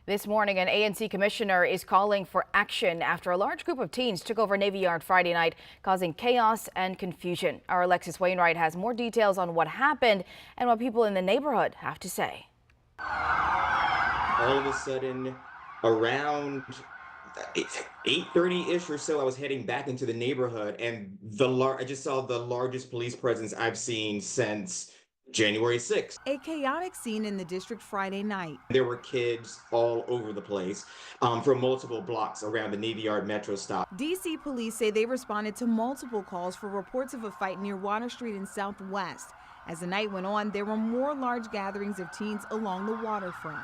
This morning, an ANC commissioner is calling for action after a large group of teens took over Navy Yard Friday night, causing chaos and confusion. Our Alexis Wainwright has more details on what happened and what people in the neighborhood have to say. All of a sudden, around 8:30-ish or so, I was heading back into the neighborhood, and I just saw the largest police presence I've seen since January 6th. A chaotic scene in the district Friday night. There were kids all over the place from multiple blocks around the Navy Yard Metro stop. D.C. police say they responded to multiple calls for reports of a fight near Water Street in Southwest. As the night went on, there were more large gatherings of teens along the waterfront.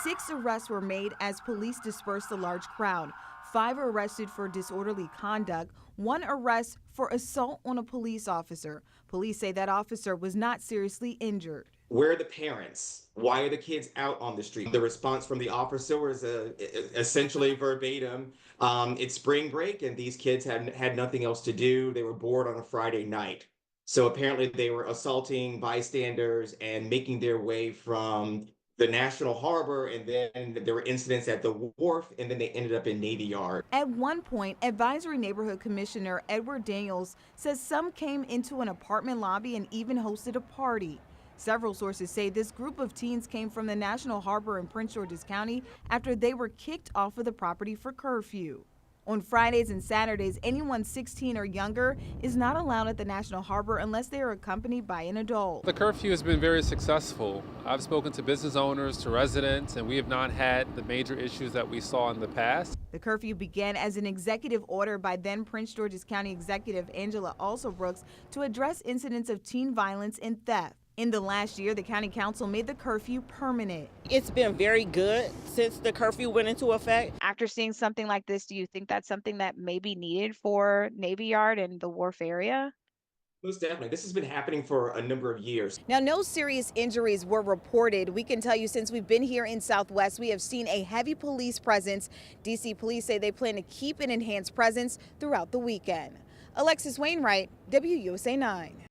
6 arrests were made as police dispersed the large crowd. 5 were arrested for disorderly conduct, 1 arrest for assault on a police officer. Police say that officer was not seriously injured. Where are the parents? Why are the kids out on the street? The response from the officer was essentially verbatim. It's spring break and these kids had nothing else to do. They were bored on a Friday night. So apparently they were assaulting bystanders and making their way from the National Harbor, and then there were incidents at the wharf, and then they ended up in Navy Yard. At one point, Advisory Neighborhood Commissioner Edward Daniels says some came into an apartment lobby and even hosted a party. Several sources say this group of teens came from the National Harbor in Prince George's County after they were kicked off of the property for curfew. On Fridays and Saturdays, anyone 16 or younger is not allowed at the National Harbor unless they are accompanied by an adult. The curfew has been very successful. I've spoken to business owners, to residents, and we have not had the major issues that we saw in the past. The curfew began as an executive order by then Prince George's County Executive Angela Alsobrooks to address incidents of teen violence and theft. In the last year, the county council made the curfew permanent. It's been very good since the curfew went into effect. After seeing something like this, do you think that's something that may be needed for Navy Yard and the wharf area? Most definitely. This has been happening for a number of years. Now, no serious injuries were reported. We can tell you since we've been here in Southwest, we have seen a heavy police presence. D.C. police say they plan to keep an enhanced presence throughout the weekend. Alexis Wainwright, WUSA 9.